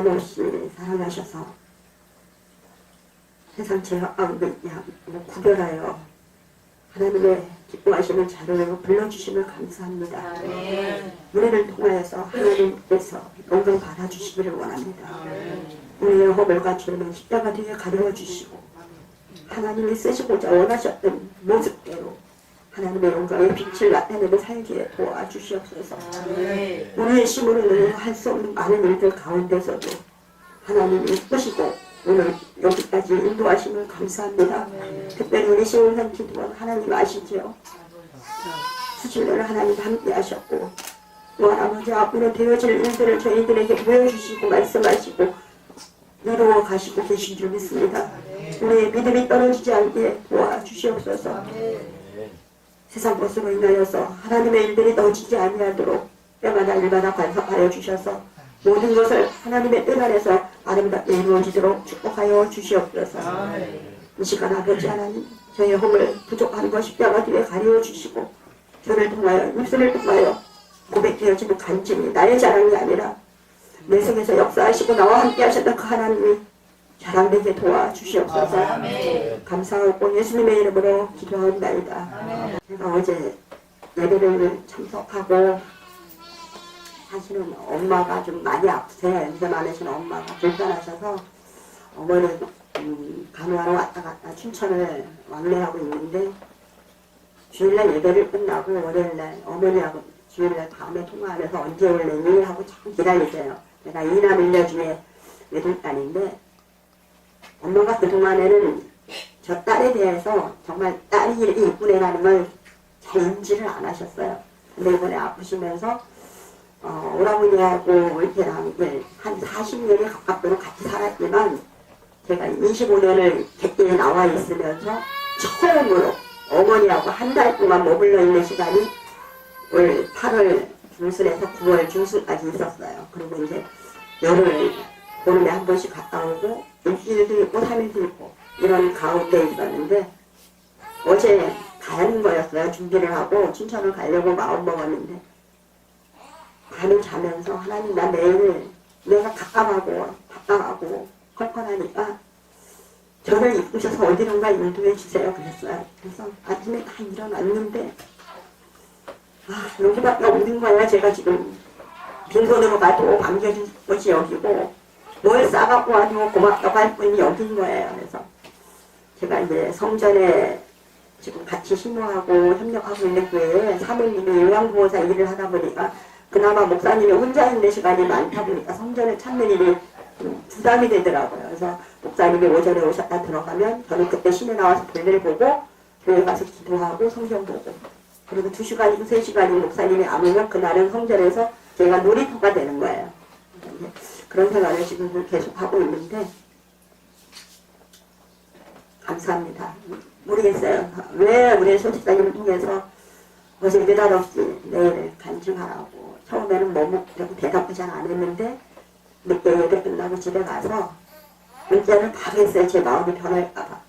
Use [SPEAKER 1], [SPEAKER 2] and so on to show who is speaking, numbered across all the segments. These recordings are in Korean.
[SPEAKER 1] 변함없이 사랑하셔서 세상 죄악과 구별하여 하나님의 기뻐하시는 자료로 불러주심을 감사합니다. 우리를 통하여서 하나님께서 영광 받아주시기를 원합니다. 우리의 허물과 죄는 십자가 뒤에 가려주시고 하나님이 쓰시고자 원하셨던 모습대로 하나님의 영광의 빛을 나타내며 살기에 도와주시옵소서. 우리의 힘으로는 할 수 없는 많은 일들 가운데서도 하나님이 쓰시고 오늘 여기까지 인도하심을 감사합니다. 특별히 우리 시온산 기도원 하나님 아시죠? 수질을 하나님 함께 하셨고 또한 아버지 앞으로 되어질 일들을 저희들에게 보여주시고 말씀하시고 이루어 가시고 계신 줄 믿습니다. 우리의 믿음이 떨어지지 않게 도와주시옵소서. 세상 것으로 인하여서 하나님의 일들이 넘치지 아니하도록 때마다 일마다 간섭하여 주셔서 모든 것을 하나님의 뜻 안에서 아름답게 이루어지도록 축복하여 주시옵소서. 이 시간 아버지 하나님 저의 허물 부족한 것 십자가 뒤에 가려 주시고 저를 통하여 입술을 통하여 고백되어지는 간증이 나의 자랑이 아니라 내 속에서 역사하시고 나와 함께 하셨던 그 하나님이 자랑되게 도와주시옵소서. 감사하고 예수님의 이름으로 기도하옵나이다. 제가 어제 예배를 참석하고 사실은 엄마가 좀 많이 아프세요. 연세 많으신 엄마가 불편하셔서 어머니는 간호하러 왔다 갔다 춘천을 왕래하고 있는데 주일날 예배를 끝나고 월요일날 어머니하고 주일날 다음에 통화하면서 언제 올래니 하고 참 기다리세요. 내가 이남 일녀 중에 외동딸인데 엄마가 그동안에는 저 딸에 대해서 정말 딸이 이렇게 이쁜 애라는 걸 잘 인지를 안 하셨어요. 근데 이번에 아프시면서 오라버니하고 이렇게 한 40년이 가깝도록 같이 살았지만 제가 25년을 객기에 나와 있으면서 처음으로 어머니하고 한 달 동안 머물러 있는 시간이 올 8월 중순에서 9월 중순까지 있었어요. 그리고 이제 열흘 보름에 한 번씩 갔다 오고 일주일도 있고 3일도 있고 이런 가운데 있었는데 어제 가는 거였어요. 준비를 하고 춘천을 가려고 마음 먹었는데 밤을 자면서 하나님 나 내일 내가 답답하고 컬컬하니까 저를 이끄셔서 어디론가 인도해 주세요 그랬어요. 그래서 아침에 다 일어났는데 여기밖에 없는 거예요. 제가 지금 빈손으로 가도 반겨줄 것이 여기고 뭘 싸갖고 와도 고맙다고 할 분이 여긴 거예요. 그래서 제가 이제 성전에 지금 같이 신고하고 협력하고 있는 교회에 사모님이 요양보호사 일을 하다 보니까 그나마 목사님이 혼자 있는 시간이 많다 보니까 성전에 찾는 일이 부담이 되더라고요. 그래서 목사님이 오전에 오셨다 들어가면 저는 그때 시내 나와서 볼일 보고 교회 가서 기도하고 성경 보고 그리고 2시간이고 3시간이고 목사님이 안 오면 그날은 성전에서 제가 놀이터가 되는 거예요. 그런 생활을 지금 계속하고 있는데 감사합니다. 모르겠어요. 왜 우리 소식자님을 통해서 어제 느닷없이 내일 간증하라고 처음에는 머뭇대고 대답도 잘 안 했는데 늦게 예배 끝나고 집에 가서 문자를 바로 했어요. 제 마음이 변할까봐.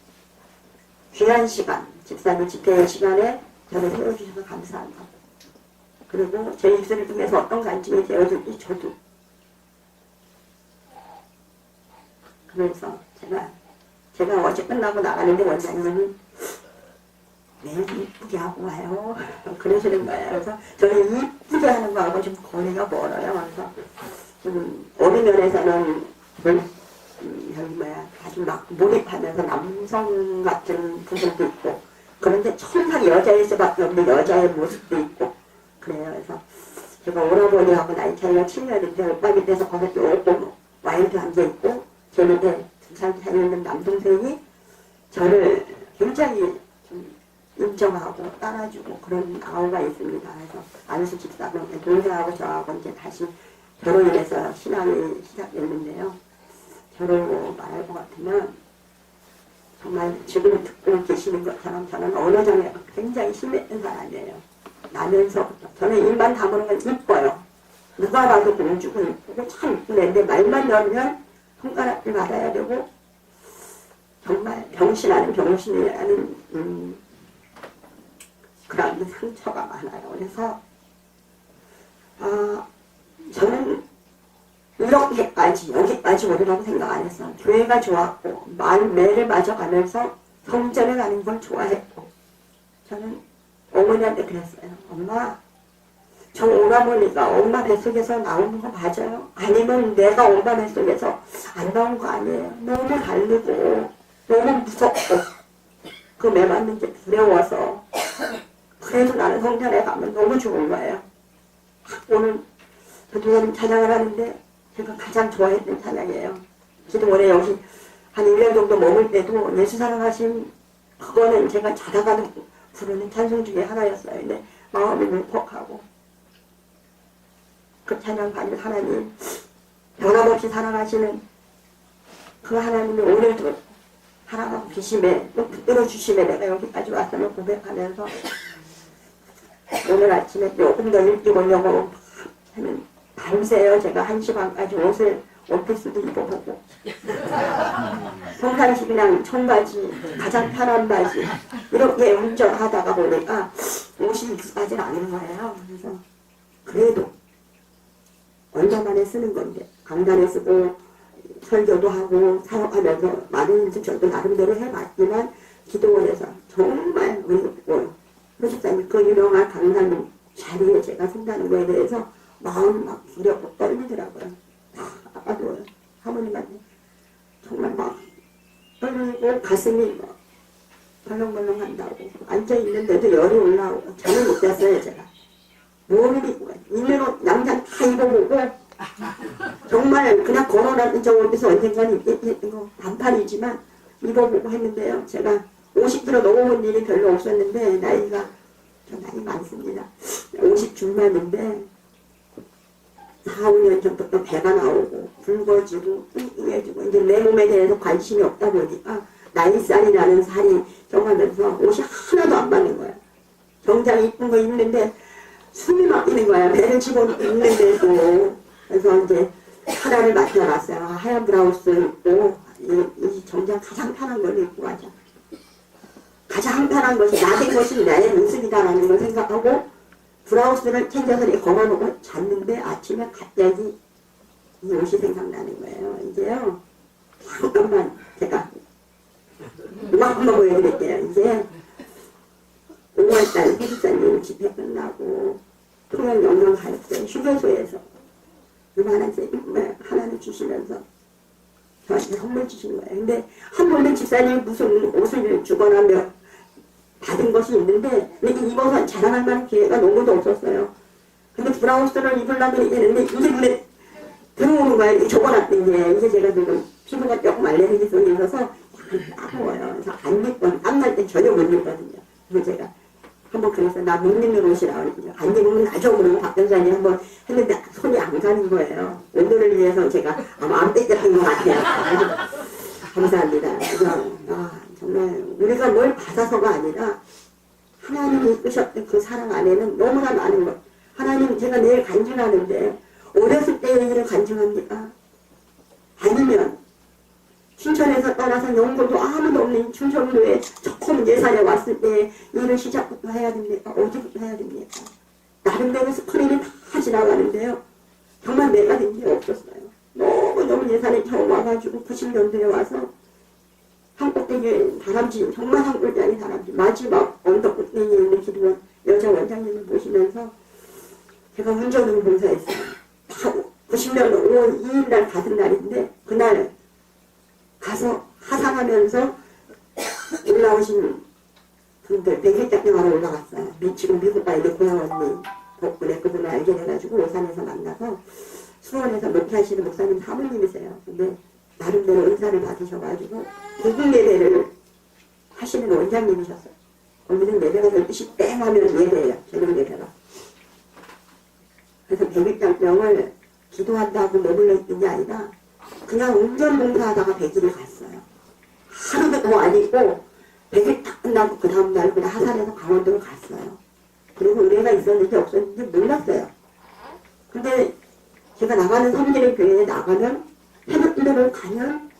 [SPEAKER 1] 귀한 시간, 집사님 집회의 시간에 저를 세워주셔서 감사합니다. 그리고 제 입술을 통해서 어떤 간증이 되어줄지 저도 그래서 제가 어제 끝나고 나가는데 원장님은 매일 이쁘게 하고 와요. 그러시는 거예요. 그래서 저는 이쁘게 하는 거하고 좀 거리가 멀어요. 그래서 좀 어느 면에서는 아주 막 몰입하면서 남성 같은 부분도 있고 그런데 천상 여자일 수밖에 없는 여자의 모습도 있고 그래요. 그래서 제가 오라버니하고 나이 차이가 7년인데 오빠 밑에서 거기서 조금 와인도 앉아있고 제 밑에 2살 차이 있는 남동생이 저를 굉장히 좀 인정하고 따라주고 그런 아우가 있습니다. 그래서 안수 집사는 동생하고 저하고 이제 다시 결혼해서 신앙이 시작됐는데요. 저를 말할 것 같으면 정말 지금 듣고 계시는 것처럼 저는 언어장애가 굉장히 심했던 사람이에요. 나면서부터 저는 입만 다무는 건 이뻐요. 누가 봐도 공주고 이쁘고 참 이쁜 애인데 말만 열면 손가락을 받아야 되고 정말 병신 아닌 병신이라는 그런 상처가 많아요. 그래서 저는 여기까지 여기까지 오리라고 생각 안 했어. 교회가 좋았고 매를 맞아가면서 성전에 가는 걸 좋아했고 저는 어머니한테 그랬어요. 엄마 저 오라버니가 엄마 뱃속에서 나오는 거 맞아요? 아니면 내가 엄마 뱃속에서 안 나온 거 아니에요? 너무 다르고 너무 무섭고 그 매 맞는 게 두려워서 그래도 나는 성전에 가면 너무 좋은 거예요. 오늘 교도님 찬양을 하는데 제가 가장 좋아했던 찬양이에요. 기도원에 여기 한 1년 정도 머물 때도 예수 사랑하심 그거는 제가 자다가도 부르는 찬송 중에 하나였어요. 근데 마음이 울컥하고 그 찬양 받는 하나님 변함없이 사랑하시는 그 하나님이 오늘도 사랑하고 계심에 또 붙들어 주심에 내가 여기까지 왔음을 고백하면서 오늘 아침에 조금 더 일찍 오려고 하면 밤새요. 제가 1시 반까지 옷을 원피스도 입어보고 평상시랑 청바지 가장 편한 바지 이렇게 운전하다가 보니까 옷이 익숙하지 않은 거예요. 그래서 그래도 얼마 만에 쓰는 건데 강단에 쓰고 설교도 하고 사역하면서 많은 일들 저도 나름대로 해봤지만 기도원에서 정말 의롭고 표집사님 그 유명한 강단 자리에 제가 쓴다는 거에 대해서 마음이 막 두렵고 떨리더라고요. 아까도 사모님한테 정말 막 떨리고 가슴이 막 벌렁벌렁한다고 앉아있는데도 열이 올라오고 저는 못 잤어요. 제가 몸을 입고 있는 옷 양장 다 입어보고 정말 그냥 걸어놨는 저 옷에서 언젠가는 이거 반팔이지만 입어보고 했는데요. 제가 50kg 넘어본 일이 별로 없었는데 나이가 저 나이 많습니다. 50 중반인데 4, 5년 전부터 배가 나오고 붉어지고 뚱뚱해지고 이제 내 몸에 대해서 관심이 없다 보니까 나이살이라는 살이 쪄가면서 옷이 하나도 안 맞는 거야. 정장 이쁜 거 입는데 숨이 막히는 거야. 배를 집어넣고 입는데도. 그래서 이제 하나를 맡겨놨어요. 하얀 브라우스 입고 이 정장 가장 편한 걸 입고 가자. 가장 편한 것이 나된 것이 나의 모습이다라는 걸 생각하고 브라우스를 챙겨서 걸어놓고 잤는데 아침에 갑자기 이 옷이 생각나는 거예요. 이제요. 잠깐만 제가 음악 한번 보여드릴게요. 이제 5월달 회집사님 집회 끝나고 통영 영영 갈 때 휴게소에서 요만한 쌤을 하나를 주시면서 저한테 선물 주신 거예요. 근데 한 번은 집사님이 무슨 옷을 주거나 받은 것이 있는데 입어서 자랑할 만한 기회가 너무도 없었어요. 근데 브라우스를 입으려고 했는데 이게 눈에 들어오는 거예요. 적어놨던 게 이제 제가 지금 피부가 조금 알레르기성이 있어서 약간 따가워요. 그래서 안 입고 땀날 때 전혀 못 입거든요. 그래서 제가 한번 그래서 나 못 입는 옷이라고 그랬거든요. 안 입으면 나죠. 그러면 박 변사님 한번 했는데 손이 안 가는 거예요. 오늘을 위해서 제가 아마 안 뺏기는 것 같아요. 감사합니다. 그래서 정말 우리가 뭘 받아서가 아니라 하나님이 이끄셨던 그 사랑 안에는 너무나 많은 것. 하나님 제가 내일 간증하는데 어렸을 때의 일을 간증합니까? 아니면 춘천에서 떠나서 영도도 아무도 없는 충청도에 조금 예산에 왔을 때 일을 시작부터 해야 됩니까? 어디부터 해야 됩니까? 나름대로 스크린이 다 지나가는데요. 정말 내가 된 게 없었어요. 너무 예산에 처음 와가지고 90년도에 와서 한꼭대기 다람쥐, 정말 한꼴짜리 다람쥐 마지막 언덕 꼭대기에 있는 기도원 여자 원장님을 모시면서 제가 운전으로 봉사했어요. 90년 5월 2일날 가는 날인데 그날 가서 하산하면서 올라오신 분들 100일장에 하러 올라갔어요. 지금 미국 가 있는 고향 언니 덕분에 그분을 알게 돼가지고 오산에서 만나서 수원에서 목회하시는 목사님 사모님이세요. 근데 나름대로 은사를 받으셔가지고 고국 예배를 하시는 원장님이셨어요. 거기는 예배가 12시 땡 하면 예배예요. 저녁 예배가. 그래서 100일장병을 기도한다고 머물러 있는 게 아니라 그냥 운전봉사하다가 100일을 갔어요. 하루도 더 안 있고 100일 딱 끝나고 그 다음날 그냥 하산해서 강원도를 갔어요. 그리고 은혜가 있었는지 없었는지 몰랐어요. 근데 제가 나가는 성질의 교회에 나가면 해변대를 가면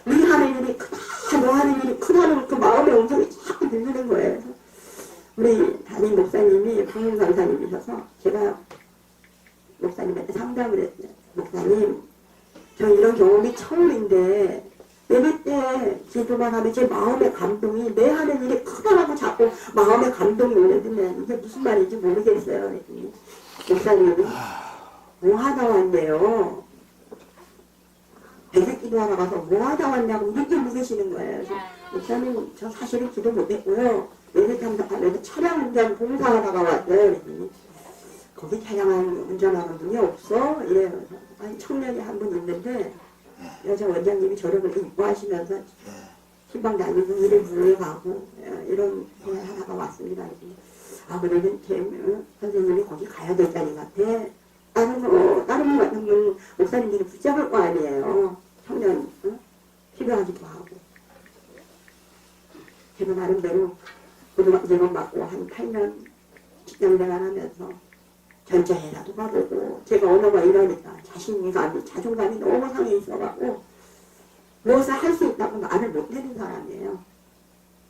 [SPEAKER 1] 네 하는 일이 크다 너 하는 일이 크다는 그 마음의 음성이 자꾸 들리는 거예요. 그래서 우리 담임 목사님이 방문 강사님이셔서 제가 목사님한테 상담을 했어요. 목사님 저 이런 경험이 처음인데 예배 때 기도만 하면 제 마음의 감동이 내 하는 일이 크더라고 자꾸 마음의 감동이 오는데 이게 무슨 말인지 모르겠어요. 그랬더니 목사님이 뭐 하다 왔네요. 배색 기도하러 가서 뭐 하다 왔냐고 이렇게 물으시는 거예요. 그래서 목사님 저 사실은 기도 못했고요. 예배 참석하면서 차량 운전 봉사하다가 왔어요. 그랬더니 거기 차량 운전하는 분이 없어? 이래요. 아니 청년이 한 분 있는데 여자 원장님이 저력을 입고하시면서 신방 다니고 일을 부여가고 이런 일 하다가 왔습니다. 아 그러면 선생님이 거기 가야 될 자리 같아. 다른 분 같은 분 목사님들이 붙잡을 거 아니에요. 청년 필요하기도 하고. 제가 나름대로 고등학교만 맞고 한 8년 직장생활 하면서 전자회라도 가보고 제가 언어가 이러니까 자존감이 너무 상해 있어갖고 무엇을 할 수 있다고 말을 못하는 사람이에요.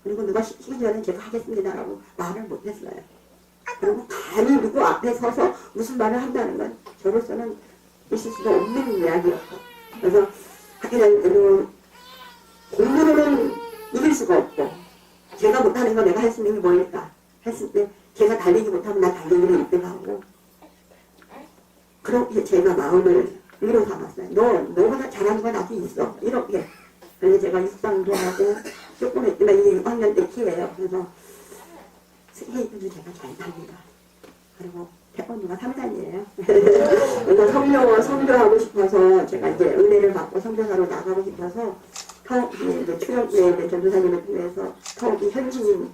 [SPEAKER 1] 그리고 누가 시키기 전에 제가 하겠습니다라고 말을 못했어요. 그리고 감히 누구 앞에 서서 무슨 말을 한다는 건 저로서는 있을 수도 없는 이야기였고 그래서 하게 되면 공부로는 이길 수가 없고 제가 못하는 거 내가 할 수 있는 게 뭐일까 했을 때 제가 달리기 못하면 나 달리기를 1등하고 그렇게 제가 마음을 위로 삼았어요. 너보다 잘하는 건 아직 있어. 이렇게. 그래서 제가 육상도 하고 조금 했지만 이게 6학년 때 키예요. 그래서 스케이트도 제가 잘 탑니다. 그리고 태권도가 3단이에요. 그래서 선교하고 싶어서 제가 이제 은혜를 받고 선교사로 나가고 싶어서 출연기에 전도사님을 통해서 터욱이 현지인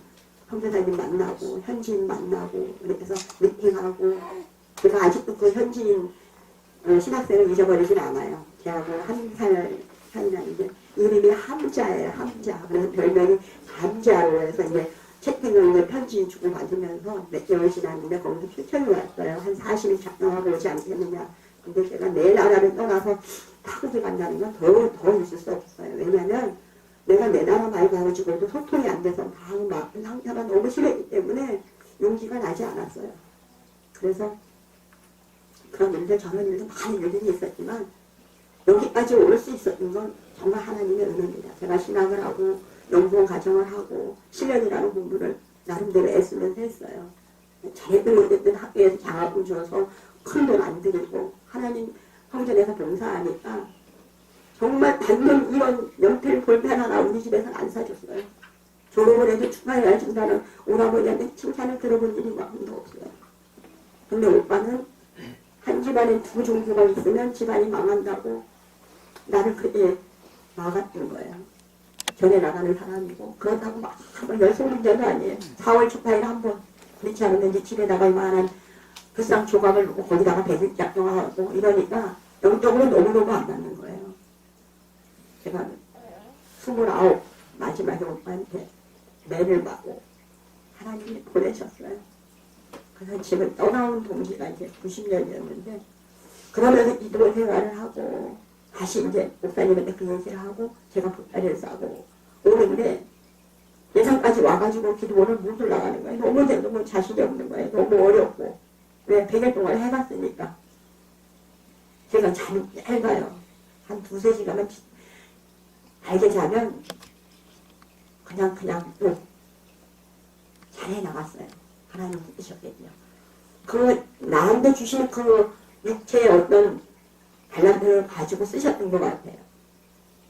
[SPEAKER 1] 선교사님 만나고 현지인 만나고 그래서 미팅하고 제가 아직도 그 현지인 신학생을 잊어버리진 않아요. 제하고 한 살 차이나 이제 이름이 함자예요. 함자. 그래서 별명이 함자로 해서 이제 채팅을 이제 편지 주고 받으면서 몇 개월 지났는데 거기서 추천이 왔어요. 한 40일 작성하고 오지 않겠느냐. 근데 제가 내 나라를 떠나서 타국에 간다는 건 더 있을 수 없어요. 왜냐면 내가 내 나라 말 가지고도 소통이 안 돼서 막 상태가 너무 심했기 때문에 용기가 나지 않았어요. 그래서 그런 일들 저런 일도 많은 일들이 있었지만 여기까지 올 수 있었던 건 정말 하나님의 은혜입니다. 제가 신학을 하고 연구원 과정을 하고 실력이라는 공부를 나름대로 애쓰면서 했어요. 잘했든 못했든 학교에서 장학금 줘서 큰 돈 안 들이고 하나님 성전에서 봉사하니까 정말 단돈 이런 연필 볼펜 하나 우리 집에서는 안 사줬어요. 졸업을 해도 축하해야 준다는 오라버니한테 칭찬을 들어본 일이 한 번도 없어요. 근데 오빠는 한 집안에 2 종교가 있으면 집안이 망한다고 나를 그때 막았던 거예요. 전에 나가는 사람이고 그렇다고 막 열성 문제도 아니에요. 4월 초파일 한 번 그렇지 않으면 이제 집에다가 이만한 불상 조각을 놓고 거기다가 백일 작정하고 이러니까 영적으로 너무너무 안 맞는 거예요. 제가 29 마지막에 오빠한테 매를 맞고 하나님이 보내셨어요. 그래서 집을 떠나온 동기가 이제 90년이었는데 그러면서 기도 생활을 하고 다시 이제 목사님한테 그 얘기를 하고 제가 보따리를 싸고 오는데 예상까지 와가지고 기도원을 못 올라가는 거예요. 너무 자신이 없는 거예요. 너무 어렵고 왜 100일 동안 해봤으니까 제가 잠이 짧아요. 한 2-3시간만 알게 자면 그냥 또 잘해 나갔어요. 하나님 뜻이셨겠죠. 그 나한테 주신 그 육체의 어떤 달란트를 가지고 쓰셨던 것 같아요.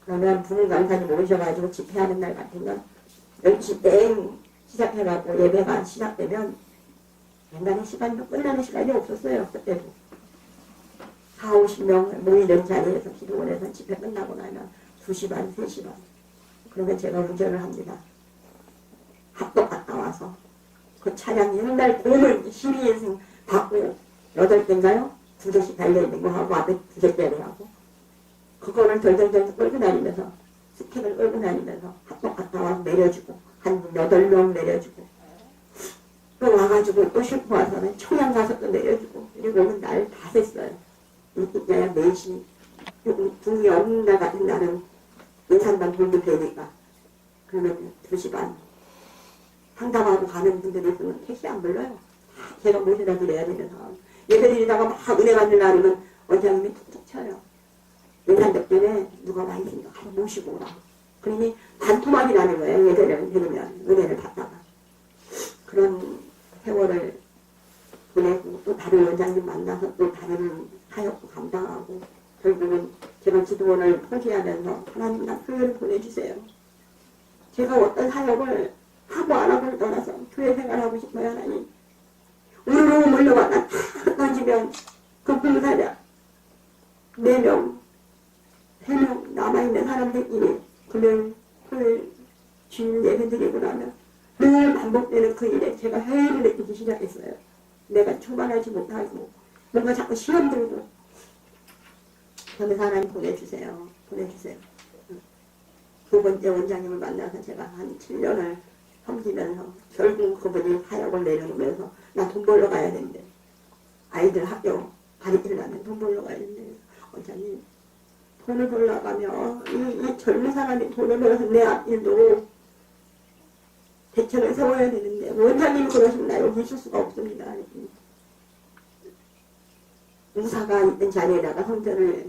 [SPEAKER 1] 그러면 부흥 강사님 오셔가지고 집회하는 날 같은 건 10시 땡 시작해가지고 예배가 시작되면 옛날에 시간도 끝나는 시간이 없었어요. 그때도 40-50명 모이는 자리에서 기도원에서 집회 끝나고 나면 2시 반, 3시 반 그러면 제가 운전을 합니다. 합덕 갔다 와서 그 차량 옛날 고물 12인승 받고 8대인가요? 2대씩 달려있는 거 하고 앞에 2대짜리 하고 그거를 덜덜덜 끌고 다니면서 스틱을 끌고 다니면서 합덕 갔다 와서 내려주고 한 8명 내려주고 또 와가지고 또 싣고 와서는 청양 가서 또 내려주고 그리고 오는 날 다 셌어요. 이때야 4시 붕이 없는 날 같은 날은 인산당 돌면 되니까 그러면 2시 반 상담하고 가는 분들이 있으면 택시 안 불러요. 제가 모셔다 드려야 되는 상황. 예배 드리다가 막 은혜 받는 날이면 원장님이 툭툭 쳐요. 예산력 때문에 누가 와 있으니까 가서 모시고 오라. 그러니 반토막이 나는 거예요. 예배를 드리면 은혜를 받다가. 그런 세월을 보내고 또 다른 원장님 만나서 또 다른 사역도 감당하고 결국은 제가 기도원을 포기하면서 하나님 나 교회를 보내주세요. 제가 어떤 사역을 하고 안 하고를 떠나서 교회 생활하고 싶어요. 하나님. 우르르 몰려와 나 다 던지면 그 봉사자 4명 3명 남아있는 사람들끼리 금요일 토요일 주일 예배 드리고 나면 늘 반복되는 그 일에 제가 회의를 느끼기 시작했어요. 내가 충만하지 못하고 뭔가 자꾸 시험 들고 그러면서 하나님 보내주세요. 보내주세요. 두 번째 원장님을 만나서 제가 한 7년을 섬기면서 결국 그분이 사역을 내려오면서 나 돈 벌러 가야 된대. 아이들 학교 가르치려면 돈 벌러 가야 된대. 원장님 돈을 벌러 가면 이 젊은 사람이 돈을 벌어서 내 앞일도 대책을 세워야 되는데 원장님이 그러시면 나 여기 있을 수가 없습니다. 우사가 있던 자리에다가 성전을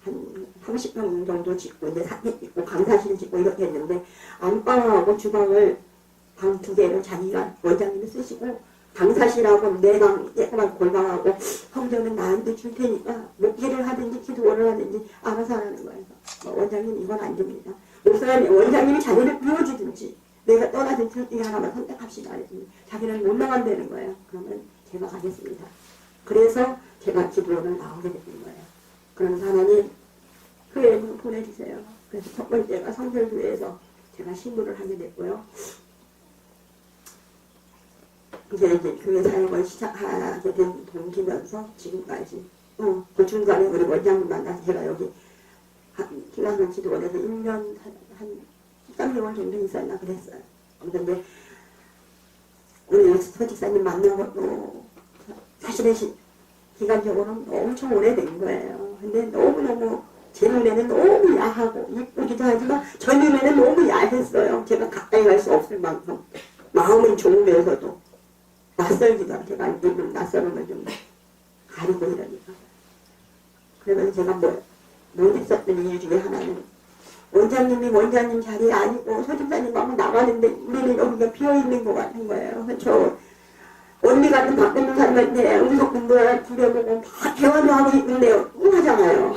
[SPEAKER 1] 한 30평 정도 짓고 이제 사택 짓고 강사실 짓고 이렇게 했는데 안방하고 주방을 방 2개를 자기가 원장님이 쓰시고 강사실하고 내 방 조그만 골방하고 성전은 나한테 줄 테니까 목회를 하든지 기도를 하든지 알아서 하라는 거예요. 원장님 이건 안 됩니다. 목사님 원장님이 자기를 비워주든지 내가 떠나든 둘 중에 하나만 선택합시다. 그랬더니 자기는 못 나간다는 거예요. 그러면 제가 가겠습니다. 그래서 제가 기도원을 나오게 된 거예요. 그러면서 하나님 교회를 보내주세요. 그래서 첫 번째가 성결교회에서 제가 신부를 하게 됐고요. 이제 교회 사역을 시작하게 된 동기면서 지금까지 그 중간에 우리 원장님 만나서 제가 여기 기간을 기도원에서 1년 한 13개월 정도 있었나 그랬어요. 그런데 우리 서직사님 만난 것도 사실은 기간적으로는 엄청 오래된 거예요. 근데 너무너무 제 눈에는 너무 야하고 이쁘기도 하지만 저 눈에는 너무 야했어요. 제가 가까이 갈 수 없을 만큼 마음은 좋으면서도 낯설기도 하고 제가 좀 낯설음을 좀 가리고 이러니까 그러면서 제가 못 있었던 이유 중에 하나는 원장님이 원장님 자리에 아니고 소집사님하고 나가는데 우리는 여기가 비어있는 것 같은 거예요. 그래서 언니 같은 바꾸는 사람한테 음식 공부를 부려보고 막 대화도 하고 있는데 웅하잖아요.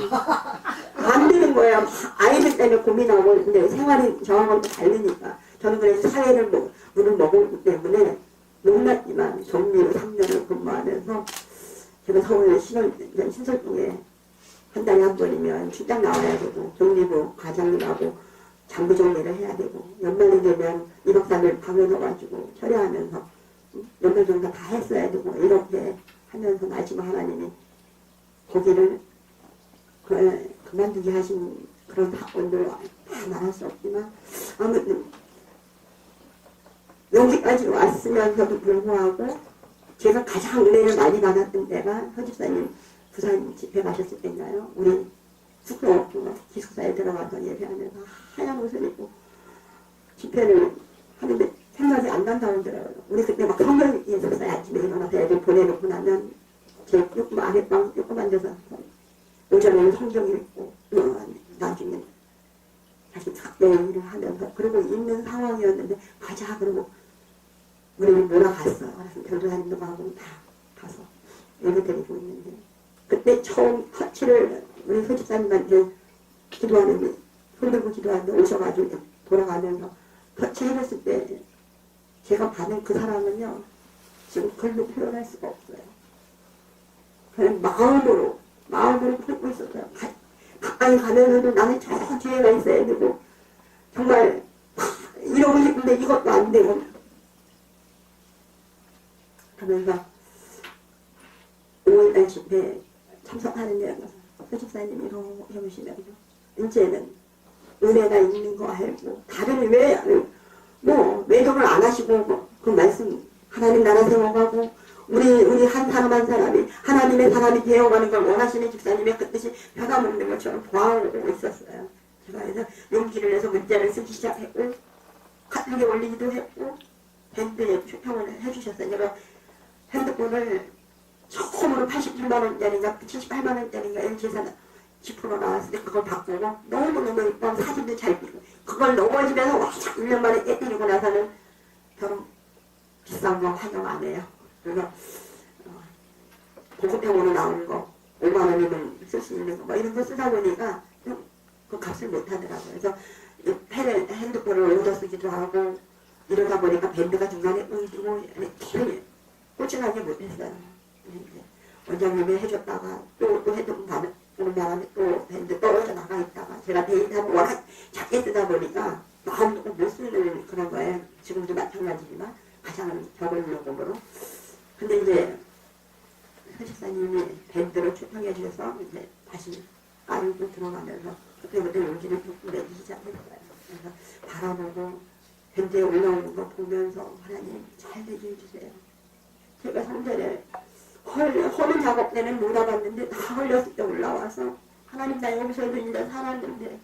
[SPEAKER 1] 안 되는 거예요. 아이들 때문에 고민하고 근데 생활이 저하고는 다르니까 저는 그래서 사회를 물을 먹었기 때문에 놀랐지만 정리로 3년을 근무하면서 제가 서울 신설동에 한 달에 한 번이면 출장 나와야 되고 정리부 과장님하고 장부 정리를 해야 되고 연말이 되면 2박 3일 방에 넣어가지고 처리하면서 연말 정도 다 했어야 되고 이렇게 하면서 마지막 하나님이 거기를 그만두게 하신 그런 사건들 다 말할 수 없지만 아무튼 여기까지 왔으면서도 불구하고 제가 가장 은혜를 많이 받았던 때가 서집사님 부산 집회 가셨을 때인가요? 우리 숙소 기숙사에 들어가서 예배하면서 하얀 옷을 입고 집회를 하는데 생각이 안 난다고 그러더라고요. 우리 그때 막 성경에 있었어요. 아침에 일어나서 애들 보내놓고 나면 제 조금 아랫방 조금 앉아서 오전에는 성경 읽고 나중에 다시 작별을 하면서 그러고 있는 상황이었는데 가자 그러고 우리는 몰아갔어. 그래서 변호사님도 가고 다 가서 예배 드리고 있는데 그때 처음 터치를 우리 소집사님한테 기도하는데 손들고 기도하는데 오셔가지고 돌아가면서 터치해줬을 때 제가 받은 그 사람은요 지금 글로 표현할 수가 없어요. 그냥 마음으로 품고 있었어요. 가까이 가면서도 나는 저 뒤에가 있어야 되고 정말 이러고 싶은데 이것도 안 되고 하면서 5월달 집회 참석하는 데 소집사님이 이렇게 보시면서 이제는 은혜가 있는 거 알고 다른 외동을 안 하시고 그 말씀 하나님 나라 세워가고 우리 한 사람 한 사람이 하나님의 사람이 되어가는 걸 원하시는 집사님의 그 뜻이 변함없는 것처럼 보아오고 있었어요. 제가 그래서 용기를 내서 문자를 쓰기 시작했고 카톡에 올리기도 했고 밴드에 초청을 해주셨어요. 제가 핸드폰을 처음으로 87만원짜리인가 78만원짜리인가 LG에서 10% 나왔을 때 그걸 바꾸고 너무너무 예뻐 사진도 잘 찍고 그걸 넘어지면서 와작 1년 만에 깨뜨리고 나서는 결혼 비싼 거 환영 안 해요. 그래서 보급형으로 나오는 거 5만 원이면 쓸 수 있는 거 뭐 이런 거 쓰다 보니까 그 값을 못 하더라고요. 그래서 핸드폰을 얻어 쓰기도 하고 이러다 보니까 밴드가 중간에 끊기고 꽂질하게 못했어요. 원장님이 해줬다가 또 해도 받는 바람에 또 밴드 떨어져 나가 있다가 제가 데이터를 워낙 작게 쓰다 보니까 마음도 못 쓰는 그런 거예요. 지금도 마찬가지지만 가장 적은 요금으로. 근데 이제 선식사님이 밴드로 추천해 주셔서 이제 다시 깔고 들어가면서 그때부터 용기를 조금 내기 시작했어요. 그래서 바라보고 밴드에 올라오는 거 보면서 하나님 잘 대주해 주세요. 제가 성전에 허는 작업 때는 못 와봤는데 다 흘렸을 때 올라와서 하나님 나 여기서도 이제 살았는데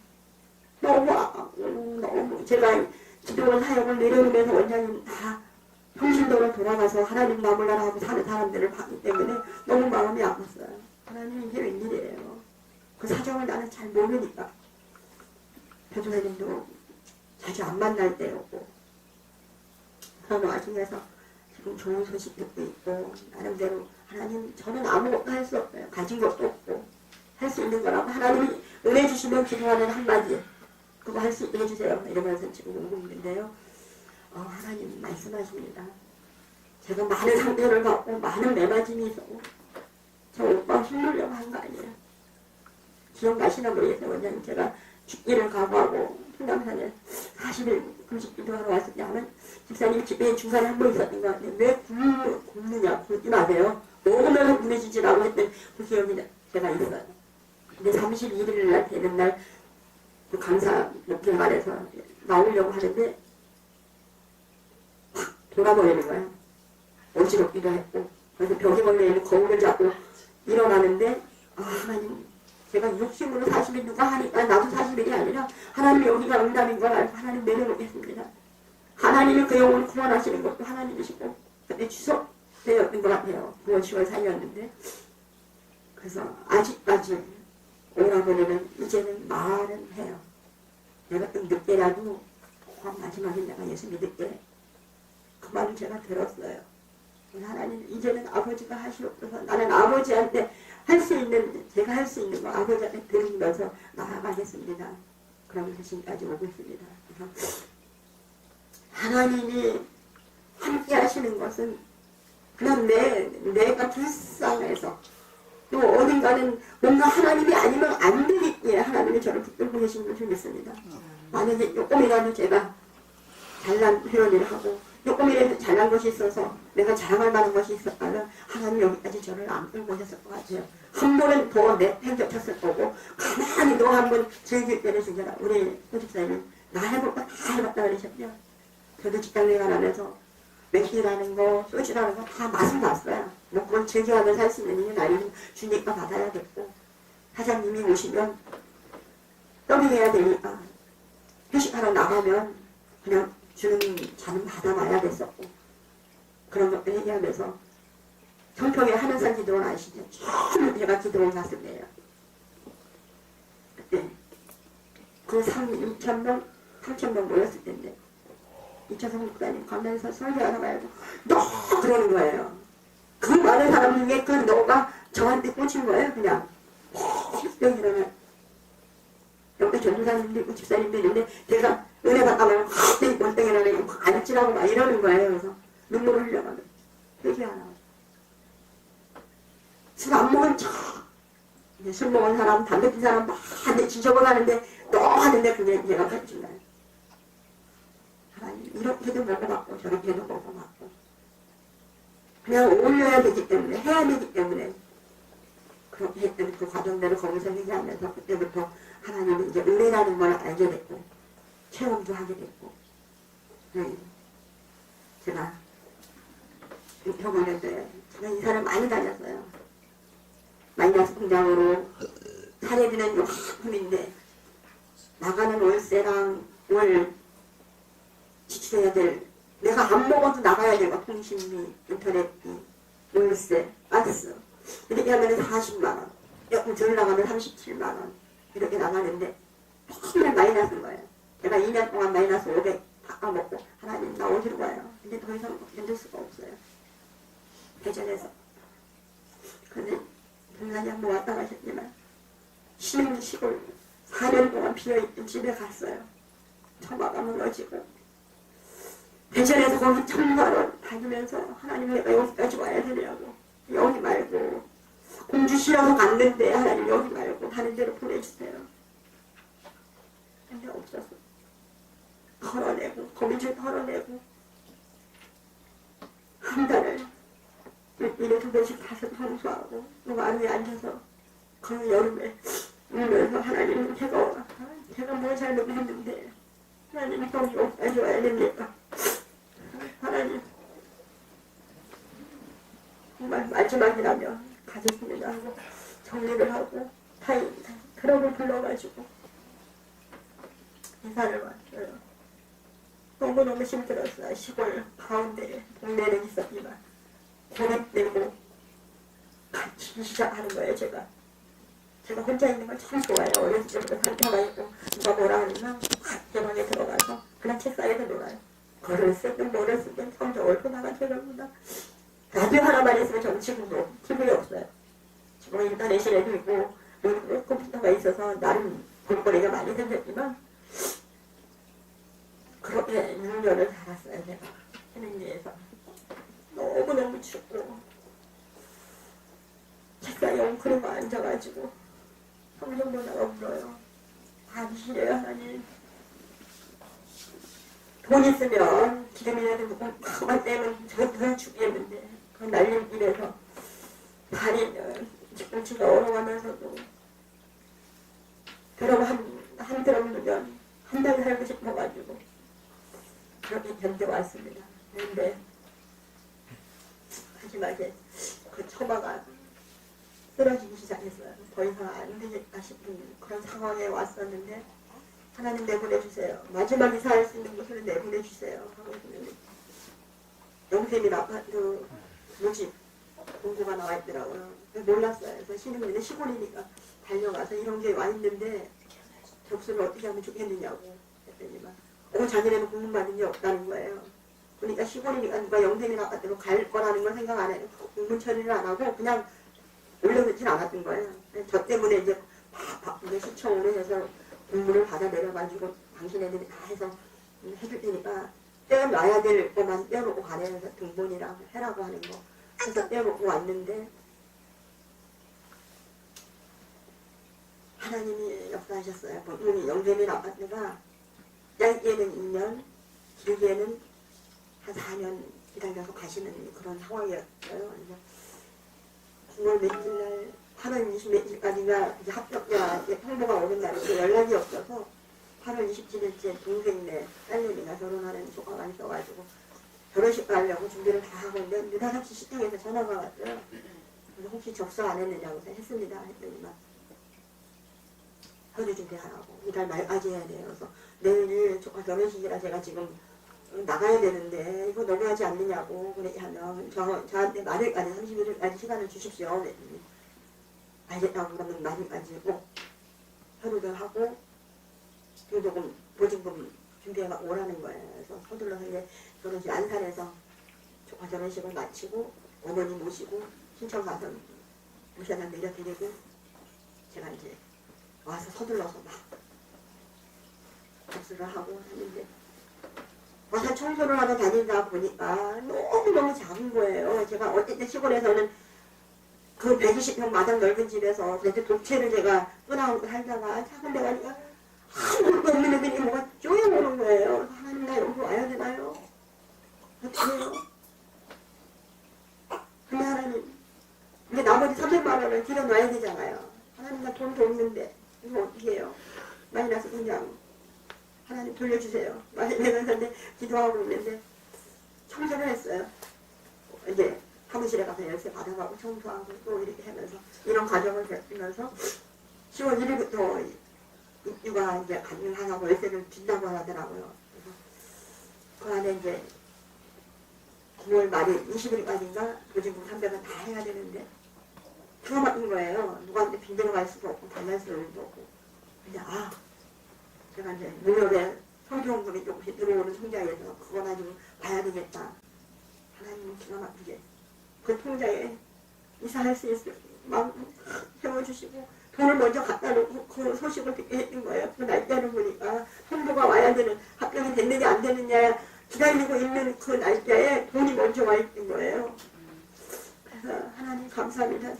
[SPEAKER 1] 너무 제가 기도원 사역을 내려오면서 원장님 다 평신도로 돌아가서 하나님 나몰라라 하고 사는 사람들을 봤기 때문에 너무 마음이 아팠어요. 하나님 이게 웬일이에요. 그 사정을 나는 잘 모르니까 교수님도 자주 안 만날 때였고 그런 와중에서 지금 좋은 소식 듣고 있고 나름대로 하나님 저는 아무것도 할 수 없어요. 가진 것도 없고 할 수 있는 거라고 하나님이 은혜 주시면 기도하는 한마디 그거 할 수 있게 해주세요. 이러면서 지금 오고 있는데요. 하나님 말씀하십니다. 제가 많은 상처를 받고 많은 매맞음이 있었고 저 오빠 힘들려고 한 거 아니에요. 기억나시나 모르겠어요. 원장님 제가 죽기를 각오하고 풍남산에 40일 금식 기도하러 왔을 때 하면 집사님 집에 중산에 한 번 있었던 거 같은데 왜 굶느냐 굶지 마세요. 먹으면서 굶어지지라고 했던 그 기억이 제가 있어요. 근데 31일 날 되는 날 그 강사 목표말에서 나오려고 하는데 확 돌아버리는 거예요. 어지럽기도 했고 그래서 벽에 걸려있는 거울을 잡고 일어나는데 하나님 제가 욕심으로 40일 누가 하니까 나도 40일이 아니라 하나님 여기가 응답인 걸 알고 하나님 내려놓겠습니다. 하나님이 그 영혼을 구원하시는 것도 하나님이시고 그때 추석되었던 것 같아요. 9월 10월 사이였는데 그래서 아직까지 오라버니는 이제는 말은 해요. 내가 좀 늦게라도 마지막에 내가 예수 믿을 때 그 말을 제가 들었어요. 하나님 이제는 아버지가 하시옵소서. 나는 아버지한테 할 수 있는 제가 할 수 있는 거 아버지한테 드리면서 나아가겠습니다. 그러면서 지금까지 오고 있습니다. 그래서 하나님이 함께 하시는 것은 그냥 내가 불쌍해서 또 어딘가는 뭔가 하나님이 아니면 안 되겠기에 하나님이 저를 붙들고 계시는 줄 믿습니다. 만약에 조금이라도 제가 잘난 표현을 하고 조금이라도 잘난 것이 있어서 내가 자랑할 만한 것이 있었다면 하나님 여기까지 저를 안 끌고 오셨을 것 같아요. 한 번은 더 내팽겨쳤을 거고 가만히 너 한 번 즐길 때를 주잖아. 우리 소집사님이 나 해볼 거 다 해봤다 그러셨죠. 저도 직장에 가면서 맥주라는 거 소주라는 거 다 맛은 봤어요. 뭐 그걸 즐겨하면서 할 수 있는 일은 아니고 주니까 받아야겠고 사장님이 오시면 더빙해야 되니까 회식하러 나가면 그냥 주는 잔은 받아놔야 됐었고 그런 것들 얘기하면서 청평에 하늘산 기도원 아시죠? 처음 제가 기도원 갔을 때예요. 그때 그 2,000명, 3,000명 모였을 때인데 이차성 목사님 가면서 설교하러 가야고 너 그러는 거예요. 그 많은 사람 중에 그 너가 저한테 꽂힌 거예요. 그냥 여기 일어나 옆에 전도사님도 있고 집사님도 있는데 제가 은혜 받다면 갑자기 골덩이 일어나고 앉으라고 막 이러는 거예요. 그래서 눈물을 흘려가면 회개하라고 술 안 먹은 술 먹은 사람 담배 핀 사람 막 지저분하는데 너 하는데 그게 내가 가르친 거예요. 하나님 이렇게도 먹어봤고 저렇게도 먹어봤고 그냥 어울려야 되기 때문에 해야 되기 때문에 그렇게 했던 그 과정대로 거기서 회개하면서 그때부터 하나님이 이제 은혜라는 걸 알게 됐고 체험도 하게 됐고 제가 병원에 제가 이사를 많이 다녔어요. 마이너스 공장으로 사례비는 요만큼인데 나가는 월세랑 월 지출해야 될 내가 안 먹어도 나가야 되고 통신비, 인터넷비, 월세, 가스 이렇게 하면 40만 원 절 나가면 37만 원 이렇게 나가는데 맨날 마이너스인 거예요. 제가 2년 동안 마이너스 500 닦아먹고 하나님 나 어디로 가요? 근데 더 이상 견딜 수가 없어요. 대전에서. 근데 분란이 한번 왔다 가셨지만 쉬는 시골 4년 동안 비어있던 집에 갔어요. 처마가 무너지고 대전에서 거기 청마로 다니면서 하나님 내가 여기까지 와야 되냐고 여기 말고 공주 싫어서 갔는데 하나님 여기 말고 다른 데로 보내주세요. 근데 없어서 털어내고 거미줄 털어내고 한 달을 일에 2번씩 가서 청소하고 안에 앉아서 그 여름에 울면서 하나님 제가 뭘 잘못했는데 하나님 거기 여기까지 와야 됩니까? 하나님 정말 마지막이라면 가겠습니다 하고 정리를 하고 트럭을 불러가지고 이사를 왔어요. 너무너무 힘들었어요. 시골 가운데 동네는 있었지만 고립되고 같이 시작하는 거예요. 제가 혼자 있는 걸 참 좋아해요. 어렸을 때부터 상처가 있고 누가 뭐라 하면 제 방에 들어가서 그냥 책상에서 놀아요. 글을 쓰든 뭐를 쓰든 성적 옳고 나가 제가보다 라디오 하나만 있으면 저는 지금도 기분이 없어요. 지금 인터넷이라도 있고 컴퓨터가 있어서 나름 볼거리가 많이 생겼지만 그렇게 6년을 살았어요. 제가 하느님에서 너무너무 춥고 책상에 엉크리고 앉아가지고 성경 보다가 울어요. 당신이에요 하나님. 돈 있으면 기름이라도 먹고 그만 떼면 저도 죽겠는데 그 날린 길에서 발이 뒤꿈치가 얼어가면서도 드럼 한 드럼 넣으면 한 달 살고 싶어가지고 그렇게 견뎌왔습니다. 그런데 마지막에 그 처마가 쓰러지기 시작했어요. 더 이상 안 되겠다 싶은 그런 상황에 왔었는데 하나님 내보내주세요. 마지막 이사할 수 있는 곳을 내보내주세요. 하고 영세민 아파트 모집 공고가 나와 있더라고요. 몰랐어요. 그래서 신흥민의 시골이니까 달려가서 이런 게 와 있는데 접수를 어떻게 하면 좋겠느냐고 했더니만 자기네는 공문 받은 게 없다는 거예요. 그러니까 시골이니까 누가 영세민 아파트로 갈 거라는 걸 생각 안 해요. 공문 처리를 안 하고 그냥 올려놓진 않았던 거예요. 저 때문에 이제 시청으로 해서 공문을 받아 내려가지고 당신애들이 다 해서 해줄 테니까 떼어놔야 될 것만 떼어놓고 가래요. 등본이랑 해라고 하는 거 해서 떼어놓고 왔는데 하나님이 역사하셨어요. 이미 영세민 아파트가 짧게는 2년 길게는 한 4년 기다려서 가시는 그런 상황이었어요. 9월 며칠날 8월 20며칠까지가 이제 합격자 홍보가 오는 날인데 연락이 없어서 8월 27일째 동생네 딸내미가 결혼하는 조카가 있어가지고 결혼식 가려고 준비를 다 하고 있는데 느닷없이 시청에서 전화가 왔어요. 그래서 혹시 접수 안 했느냐고 했습니다. 했더니만 서류 준비하라고 이달 말까지 해야 돼요. 그래서 내일 조카 결혼식이라 제가 지금 나가야 되는데 이거 너무하지 않느냐고 그래 하면 저한테 말일까지 31일까지 시간을 주십시오. 그랬더니 알겠다고 그러면 말일까지 꼭 서류를 하고 조금 보증금 준비해서 오라는 거예요. 그래서 서둘러서 이제 결혼식 안산에서 조카 결혼식을 마치고 어머니 모시고 신청 가서 모셔다 내려드리고 제가 이제 와서 서둘러서 막 접수를 하고 하는데 와서 청소를 하러 다니다 보니까 너무너무 작은 거예요. 제가 어쨌든 시골에서는 그 120평 마당 넓은 집에서 그래도 독채를 제가 끊어안고 살다가 작은 데 가니까 아무것도 없는 애들이 뭐가 쪼여오는 거예요. 하나님 나 여기 와야 되나요? 어떻게 해요? 근데 하나님 근데 나머지 300만 원을 들여놔야 되잖아요. 하나님 나 돈도 없는데 이거 어떻게 해요? 마이너스 그냥 하나님 돌려주세요. 내가 기도하고 있는데 청소를 했어요. 이제 사무실에 가서 열쇠 받아가고 청소하고 또 이렇게 하면서 이런 과정을 겪으면서 10월 1일부터 입주가 이제 가능하다고 열쇠를 준다고 하더라고요. 그래서 그 안에 이제 9월 말일 20일까지인가 보증금 300원 다 해야 되는데 기가 막힌 거예요. 누구한테 빈대로 갈 수도 없고 달랄 수도 없고. 근데 제가 이제 무렵에 성경분이 조금씩 들어오는 성장에서 그건 아주 봐야 되겠다. 하나님은 기가 막히게 그 통장에 이사할 수 있을 마음 세워주시고 돈을 먼저 갖다 놓고 그 소식을 듣게 했던 거예요. 그 날짜를 보니까 홍보가 와야 되는 합격이 됐느냐 안 됐느냐 기다리고 있는 그 날짜에 돈이 먼저 와 있던 거예요. 그래서 하나님 감사합니다.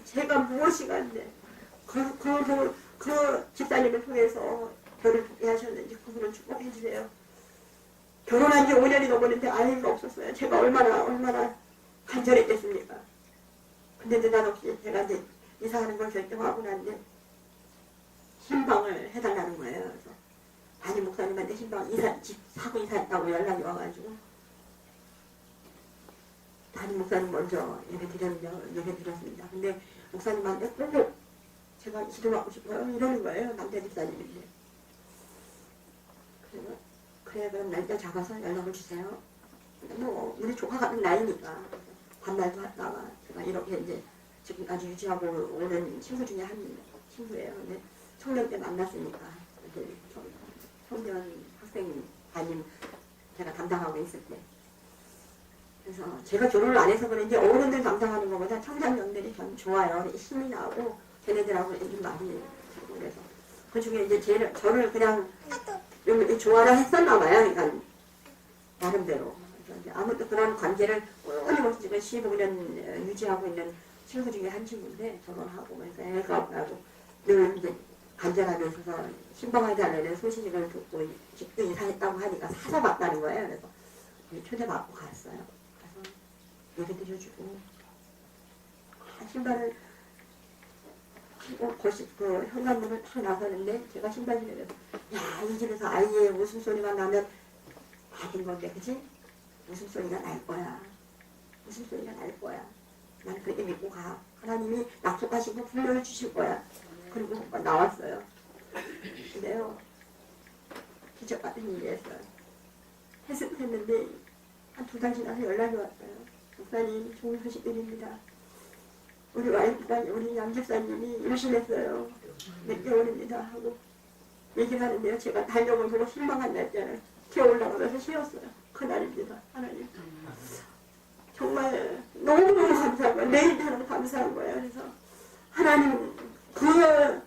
[SPEAKER 1] 제가 무엇이가 안 돼. 그 집사님을 통해서 저를 듣게 하셨는지 그분을 축복해 주세요. 결혼한 지 5년이 넘었는데 아이가 없었어요. 제가 얼마나 간절했겠습니까. 근데 느닷없이 제가 이제 이사하는 걸 결정하고 났는데 신방을 해달라는 거예요. 그래서 담임 목사님한테 신방 집 사고 이사했다고 연락이 와가지고 담임 목사님 먼저 예배 드렸습니다. 근데 목사님한테 꼭 제가 기도하고 싶어요. 이러는 거예요. 남자 집사님인데. 그래 그럼 날짜 잡아서 연락을 주세요. 뭐 우리 조카 같은 나이니까 반말도 하다가 제가 이렇게 이제 지금까지 유지하고 오는 친구 중에 한 친구예요. 근데 청년 때 만났으니까 이제 청년 학생 담임 제가 담당하고 있을 때 그래서 제가 결혼을 안 해서 그런지 어른들 담당하는 것보다 청장년들이 참 좋아요. 힘이 나고 걔네들하고 얘기 많이 하고 그래서 그 중에 이제 저를 그냥 좀 좋아라 했었나 봐요. 그러니까 나름대로. 이제 아무튼 그런 관계를 끊임없이 지금 15년 유지하고 있는 친구 중에 한 친구인데 결혼하고 그래서 애가 없다고 늘 이제 간절하게 있어서 신방하지 않는 소식을 듣고 집도 이사했다고 하니까 사서 봤다는 거예요. 그래서 초대받고 갔어요. 가서 예배 드려주고 신발을 신고 그 현관문을 탁 나서는데 제가 신발 신으면서 야, 이 집에서 아이의 웃음소리가 나면 다 된 건데 그치? 웃음소리가 날 거야. 웃음소리가 날 거야. 난 그렇게 믿고 가. 하나님이 약속하시고 분명히 주실 거야. 그리고 나왔어요. 근데요, 기적 같은 일이 했어요. 했는데 한 2달 지나서 연락이 왔어요. 목사님, 좋은 소식드립니다. 우리 와이프가 우리 양집사님이 임신했어요. 몇 개월입니다 하고 얘기를 하는데요. 제가 달력을 보고 실망한 날짜를 기어 올라가면서 쉬었어요. 그날입니다. 하나님. 정말 너무너무 감사한 거예요. 내일처럼 감사한 거예요. 그래서 하나님 그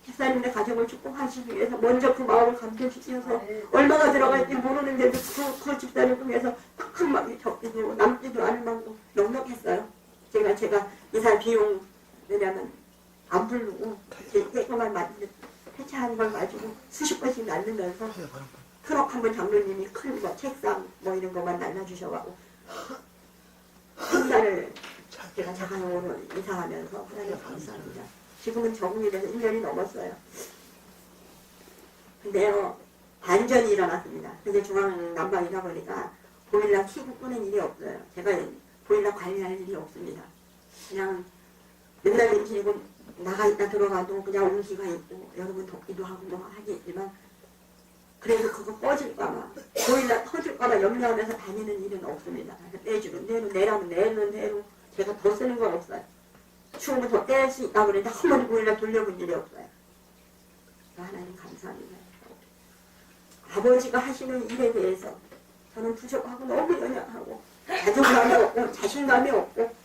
[SPEAKER 1] 집사님의 가정을 축복하시기 위해서 먼저 그 마음을 감춰주셔서 얼마나 들어갈지 모르는데도 그 집사를 통해서 딱 한마디 적기도 남지도 않을 만큼 넉넉했어요. 제가 이사 비용 왜냐면 안 부르고 깨끗만 해체하는 걸 가지고 수십 번씩 날리면서 트럭 한 번 장로님이 큰 거 책상 뭐 이런 것만 날라주셔가지고 한 달을 제가 자가용으로 이사하면서 하나님 감사합니다. 지금은 적응이 돼서 1년이 넘었어요. 근데요 반전이 일어났습니다. 근데 중앙 난방이다 보니까 보일러 켜고 끄는 일이 없어요. 제가 보일러 관리할 일이 없습니다. 그냥 맨날 일지고 나가 있다 들어가도 그냥 온기가 있고 여름은 덥기도 하고 뭐 하겠지만 그래서 그거 꺼질까봐 보일러 터질까봐 염려하면서 다니는 일은 없습니다. 떼주는 대로 내라면 내는 대로 제가 더 쓰는 건 없어요. 추우면 더 뗄 수 있다고 그랬는데 한 번도 보일러 돌려본 일이 없어요. 하나님 감사합니다. 아버지가 하시는 일에 대해서 저는 부족하고 너무 연약하고 자존감이 없고 자신감이 없고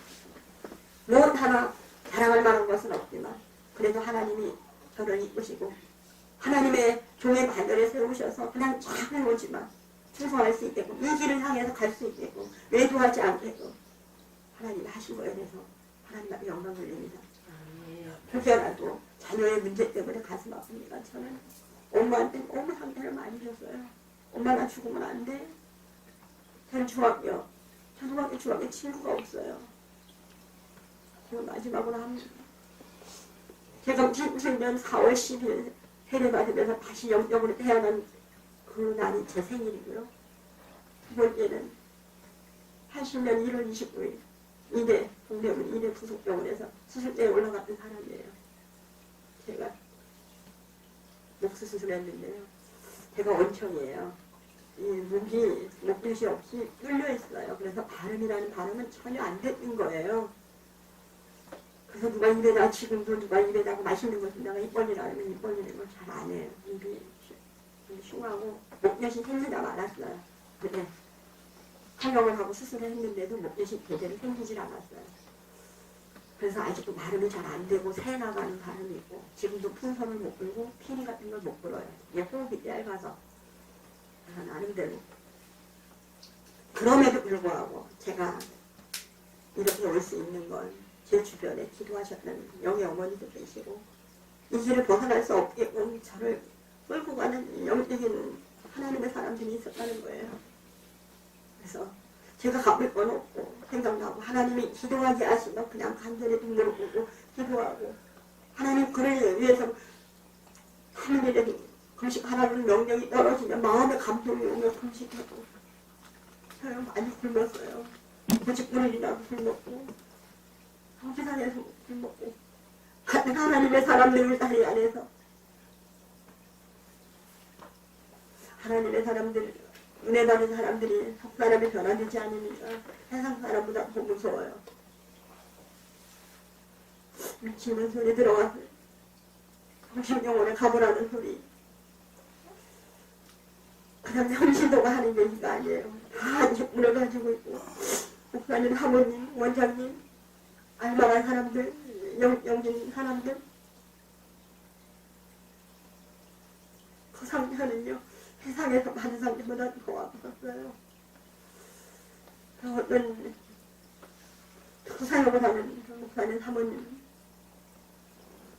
[SPEAKER 1] 무엇 하나 자랑할 만한 것은 없지만 그래도 하나님이 저를 이끄시고 하나님의 종의 반열에 세우셔서 그냥 작은 거지만 충성할 수 있게끔 이 길을 향해서 갈 수 있게끔 외도하지 않게끔 하나님이 하신 거에 대해서 하나님 앞에 영광 돌립니다. 혹여라도 자녀의 문제 때문에 가슴 아픕니다. 저는 엄마한테 너무 상태를 많이 줬어요. 엄마 나 죽으면 안 돼. 저는 초등학교 중학교 친구가 없어요. 그리고 마지막으로 제가 2000년 4월 10일 세례 받으면서 다시 영적으로 태어난 그 날이 제 생일이고요. 두 번째는 80년 1월 29일 동대문 이대 부속병원에서 수술대에 올라갔던 사람이에요. 제가 목수 수술했는데요. 제가 원청이에요. 이 목젖이 없이 뚫려 있어요. 그래서 발음이라는 발음은 전혀 안 됐던 거예요. 그래서 누가 입에다 지금도 누가 입에다가 맛있는 거 준다가 입 벌리라 하면 입 벌리는 걸 잘 안 해요. 입이 흉하고 목젖이 생기다 말았어요. 근데 촬영을 하고 수술을 했는데도 목젖이 제대로 생기질 않았어요. 그래서 아직도 발음이 잘 안 되고 새 나가는 발음이 있고 지금도 풍선을 못 불고 피리 같은 걸 못 불어요. 이게 호흡이 짧아서 나름대로. 그럼에도 불구하고 제가 이렇게 올 수 있는 건 제 주변에 기도하셨던 영의 어머니도 계시고 이 길을 벗어날 수 없게끔 저를 끌고 가는 영적인 하나님의 사람들이 있었다는 거예요. 그래서 제가 갚을 건 없고 생각나고 하나님이 기도하게 하시면 그냥 간절히 눈물을 보고 기도하고 하나님 그를 위해서 하늘에 금식 하나님 명령이 떨어지면 마음의 감동이 오면 금식하고 저는 많이 굶었어요. 90분이라도 굶었고 성지산에서 굶었고 같은 하나님의 사람들 자리 안에서 하나님의 사람들 은혜 받은 사람들이 사람이 변화되지 않으니까 세상 사람보다 더 무서워요. 미치는 소리 들어와서 정신병원에 가보라는 소리. 그냥 현실도가 하는 얘기가 아니에요. 다 직분을 가지고 있고 목사님, 사모님, 원장님, 알만한 사람들, 영진 사람들 그 상태는요. 세상에서 많은 상태보다 더 아팠어요. 어떤 사역을 하는 목사님, 사모님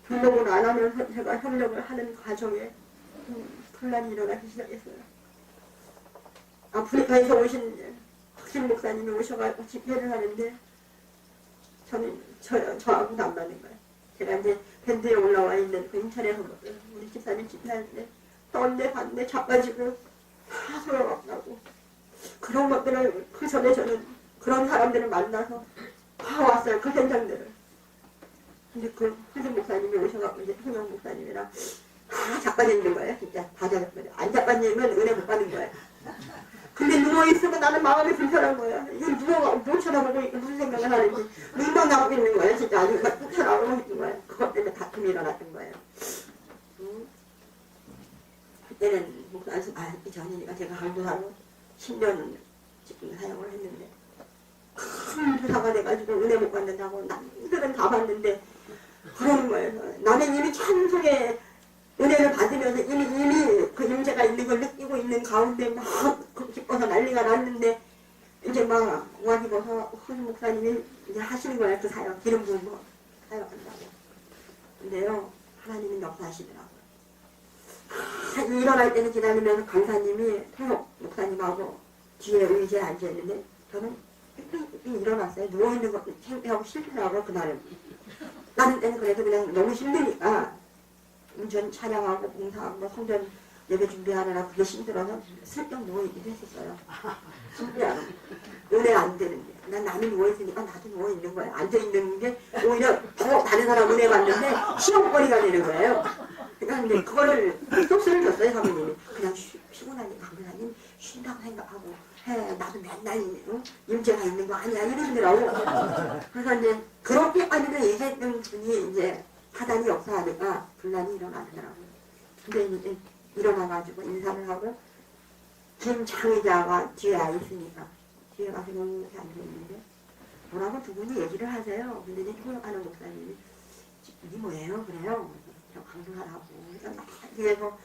[SPEAKER 1] 등록을 안 하면서 제가 협력을 하는 과정에 분란이 일어나기 시작했어요. 아프리카에서 오신 흑신 목사님이 오셔가지고 집회를 하는데 저는 저하고도 안 맞는 거예요. 제가 이제 밴드에 올라와 있는 그 인천에서 우리 집사님 집회하는데 떤데 봤는데 자빠지고 다 소용없다고 그런 것들을 그 전에 저는 그런 사람들을 만나서 봐왔어요. 그 현장들을. 근데 그 흑인 목사님이 오셔가지고 이제 흥영 목사님이랑 다 자빠지는 거예요. 진짜 다 자빠져요. 안 자빠지면 은혜 못 받는 거예요. 근데 누워있으면 나는 마음이 불편한 거예요. 이거 누워가 못 쳐다보고 있고 무슨 생각을 하는지 눈만 나오고 있는 거예요. 진짜 아주 막 쳐다보고 있는 거예요. 그것 때문에 다툼이 일어났던 거예요. 그때는 목사님 알기 전이니까 제가 강도사로 10년 지금 사용을 했는데 큰 부사가 돼가지고 은혜 못 받는다고 남들은 다 받는데 그러는 거예요. 나는 이미 찬송에 은혜를 받으면서 이미 그 임재가 있는 걸 느끼고 있는 가운데 막 기뻐서 난리가 났는데 이제 막 와기버서 흑인 목사님이 이제 하시는 거예요. 그 사역 기름 부은 거 사역한다고. 근데요 하나님은 역사하시더라고요. 일어날 때는 기다리면서 강사님이 태국 목사님하고 뒤에 의자에 앉아있는데 저는 일어났어요. 누워있는 거 창피하고 싫더라고요. 그날은. 다른 때는 그래도 그냥 너무 힘드니까 운전 찬양하고 봉사하고 성전 예배 준비하느라 그게 힘들어서 슬쩍 누워있기도 했었어요. 신기하고 은혜 안 되는데 난 남이 누워있으니까 나도 누워있는 거예요. 앉아있는 게 오히려 더 다른 사람 은혜 받는데 시험거리가 되는 거예요. 그러니까 근데 그거를 속수를 줬어요. 사모님이 그냥 피곤하니까 강사님 쉰다고 생각하고 해. 나도 맨날 임재가 있는 거 아니야 이러시더라고. 그래서 이제 그렇게까지는 얘기했던 분이 이제 사단이 역사하니까 분란이 일어나더라고요. 근데 이제 일어나가지고 인사를 하고 김장의자가 뒤에 있으니까 뒤에 가서 이렇게 앉아있는데 뭐라고 두 분이 얘기를 하세요. 근데 이제 통역하는 목사님이 이게 뭐예요? 그래요. 저 강도하라고. 그러니까 뒤에서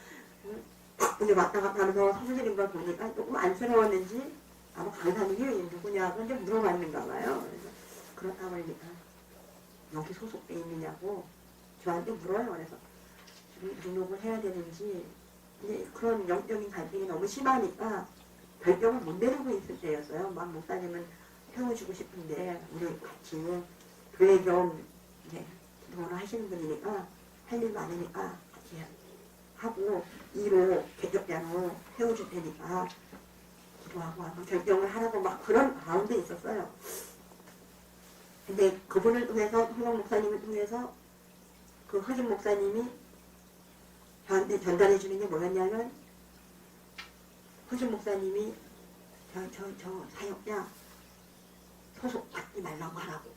[SPEAKER 1] 이제 왔다 갔다 하면서 서술드린 걸 보니까 조금 안쓰러웠는지 아마 강사님이 누구냐고 이제 물어봤는가 봐요. 그래서 그렇다고 하니까 여기 소속돼 있느냐고 저한테 물어요. 그래서 지금 등록을 해야 되는지 이제 그런 영적인 갈등이 너무 심하니까 결정을 못 내리고 있을 때였어요. 막 목사님은 태워주고 싶은데 우리 같이 교회 좀 이제 기도를 하시는 분이니까 할 일 많으니까 같이 하고 2로 개적자로 태워줄 테니까 기도하고 하고 결정을 하라고 막 그런 가운데 있었어요. 근데 그분을 통해서 흥영 목사님을 통해서 그 흑인 목사님이 저한테 전달해 주는 게 뭐였냐면 흑인 목사님이 저 사역자 소속 갖지 말라고 하라고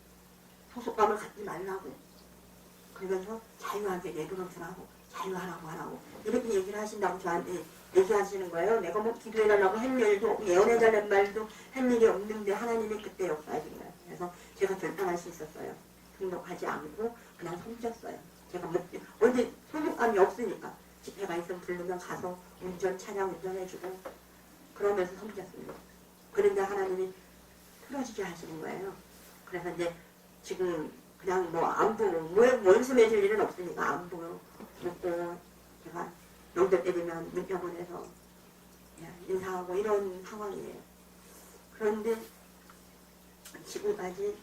[SPEAKER 1] 소속감을 갖지 말라고 그러면서 자유하게 내도록하고 자유하라고 이렇게 얘기를 하신다고 저한테 얘기하시는 거예요. 내가 뭐 기도해달라고 한 일도 없고 예언해달라는 말도 한 일이 없는데 하나님이 그때 역사하신 거예요. 그래서 제가 결단할 수 있었어요. 등록하지 않고 그냥 섬겼어요. 제가 뭐 어디 소속감이 없으니까 집회가 있으면 부르면 가서 차량 운전해주고 그러면서 섬겼습니다. 그런데 하나님이 틀어지게 하시는 거예요. 그래서 이제 지금 그냥 뭐 안 보고 원수 맺을 일은 없으니까 안 보고 먹고 제가 명절 때리면 문자 보내서 인사하고 이런 상황이에요. 그런데 지금까지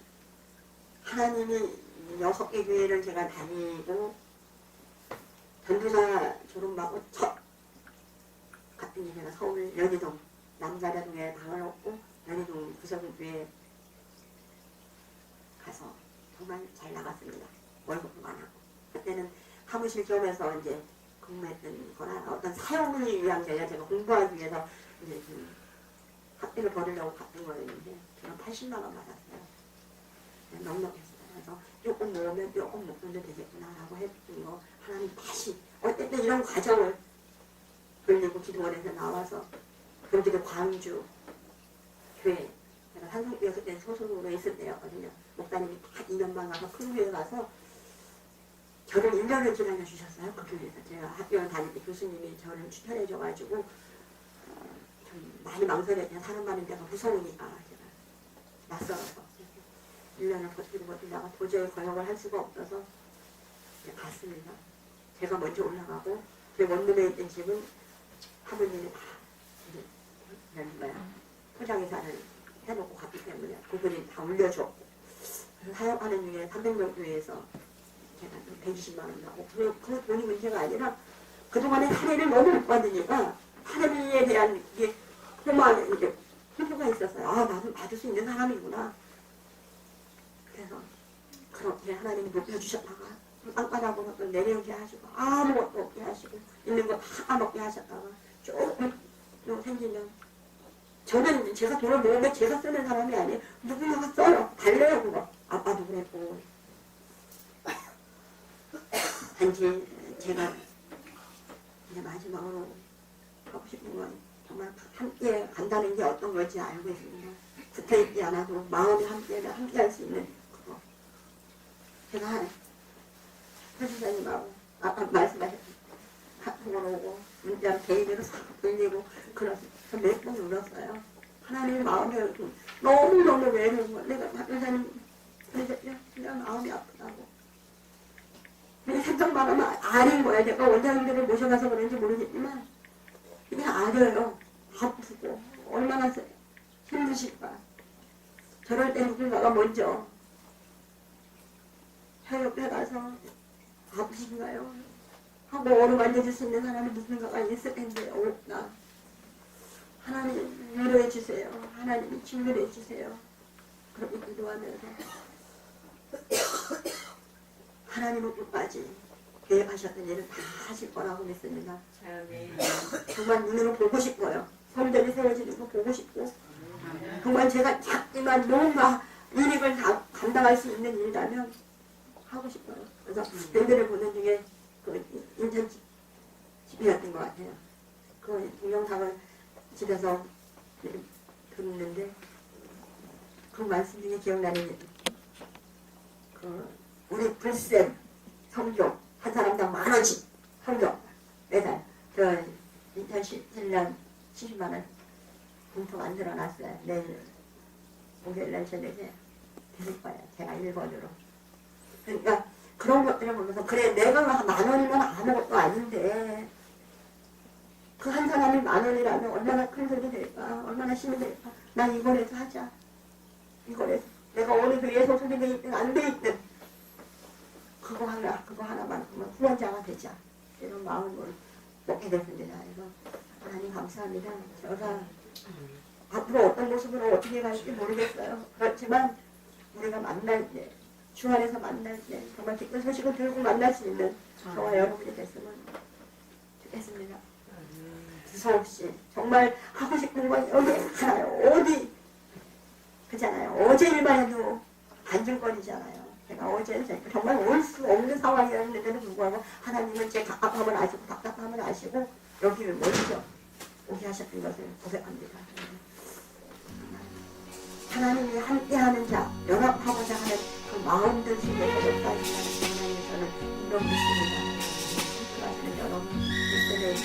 [SPEAKER 1] 하나님이 6개 교회를 제가 다니고 전도사 졸업하고 첫 같은 게 제가 서울 연희동 남자라동에 방을 얻고 연희동 구석교회에 가서 정말 잘 나갔습니다. 월급도 많았고 그때는 사무실 겸해서 이제 근무했던 거나 어떤 사용을 위한 게 아니라 제가 공부하기 위해서 이제 학비를 벌으려고 갔던 거였는데 제가 80만 원 받았어요. 넉넉했어요. 그래서 조금 모으면 조금 목돈도 되겠구나라고 했던 거 하나님 다시 어쨌든 이런 과정을 돌리고 기도원에서 나와서 경기도 광주 교회 제가 산성교회 그때 소속으로 있을 때였거든요. 목사님이 다 2년만 가서 큰 교회 가서 저를 1년을 기다려 주셨어요. 그 교회에서 제가 학교를 다닐 때 교수님이 저를 추천해줘가지고 좀 많이 망설였냐 사람 많은 데가 무서우니까 제가 낯설어서 1년을 버티다가 도저히 거역을 할 수가 없어서 갔습니다. 제가 먼저 올라가고 제 원룸에 있던 집은 사모님이 다 포장해서 해놓고 갔기 때문에 그분이 다 올려줬고 사역하는 중에 300명 교회에서 제가 120만 원 나고 그 돈이 문제가 아니라 그동안에 사례를 너무 못 받으니까 사례에 대한 이게 소망 이게 희부가 있었어요. 아 나도 받을 수 있는 사람이구나. 그래서 그렇게 하나님이 높여주셨다가 땅바닥으로 내려오게 하시고 아무것도 없게 하시고 있는 거 다 먹게 하셨다가 조금 생기면 저는 제가 돈을 모으면 제가 쓰는 사람이 아니에요. 누군가가 써요. 달래요 그거. 아빠도 그랬고 단지 제가 이제 마지막으로 하고 싶은 건 정말 함께 간다는 게 어떤 건지 알고 있습니다. 붙어있지 않아도 마음이 함께 할 수 있는 그거. 제가 회수사님하고 아까 말씀하신 카톡으로 오고 문자 개인으로 싹 돌리고 그래서 몇 번 울었어요. 하나님 마음이 너무너무 외로운 거야. 내가 회사님 그냥 마음이 아프다고. 생각만 하면 아닌 거야. 내가 원장님들을 모셔가서 그런지 모르겠지만 그냥 아려요. 아프고 얼마나 힘드실까. 저럴 때 누군가가 먼저 혀 옆에 가서 아프신가요? 하고 어루만져줄 수 있는 사람이 누군가가 있을 텐데 없나. 하나님 위로해 주세요. 하나님이 진료해 주세요. 그렇게 기도하면서 하나님은 끝까지 계획하셨던 일을 다 하실 거라고 믿습니다. 정말 눈으로 보고 싶어요. 성전이 세워지는 거 보고 싶고 정말 제가 작지만 뭔가 일익을 다 감당할 수 있는 일이라면 하고 싶어요. 그래서 밴드를 보는 중에 그 인천 집회였던 것 같아요. 그 동영상을 집에서 듣는데 그 말씀 중에 기억나는 그 우리 불쌤 성교 한 사람당 10,000원씩 성교 매달 저 2017년 70만원 봉투 만들어놨어요. 내일 목요일날 저녁에 드릴 거예요. 제가 1번으로. 그러니까 그런 것들을 보면서 그래 내가 10,000원이면 아무것도 아닌데 그 한 사람이 10,000원이라면 얼마나 큰 돈이 될까 얼마나 힘이 될까. 난 이거라도 하자. 이거라도 내가 어느 교회에 소속이 돼 있든 안 돼 있든 그거 하나만큼은 후원자가 되자. 이런 마음을 먹게 됐습니다. 그래서 하나님 감사합니다. 제가 앞으로 어떤 모습으로 어떻게 갈지 모르겠어요. 그렇지만 우리가 만날 때 주 안에서 만날 때 정말 기쁜 소식을 들고 만날 수 있는 저와 여러분이 됐으면 좋겠습니다. 두서없이 정말 하고 싶은 건 여기 하나요. 어디 그잖아요. 어제 일만 해도 반죽거리잖아요. 제가 어제 정말 올 수 없는 상황이었는데도 불구하고 하나님은 제 갑갑함을 아시고 답답함을 아시고 여기를 먼저 오게 하셨던 것을 고백합니다. 하나님이 함께하는 자, 연합하고자 하는 그 마음들 속에서 역사하신다는 하나님을 저는 분명 믿습니다. 함께하시는 여러분, 이스라엘에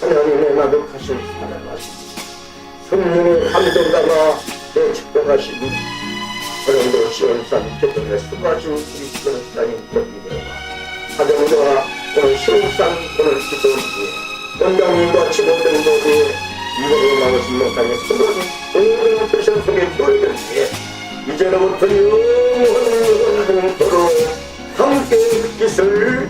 [SPEAKER 2] 하나님의 나독하신 사랑하심 성령의 감동감아 내 축복하신 오늘도 시원산 교통에 수고하신 우리 시원산인 교비대와 가정과 오늘 시원산 오늘 기도위에 원장님과 직원들 모두 이번에 나오신 목상의 수고하신 오늘 표션 속에 노래를 위해 이제로부터 영원토록 함께 있을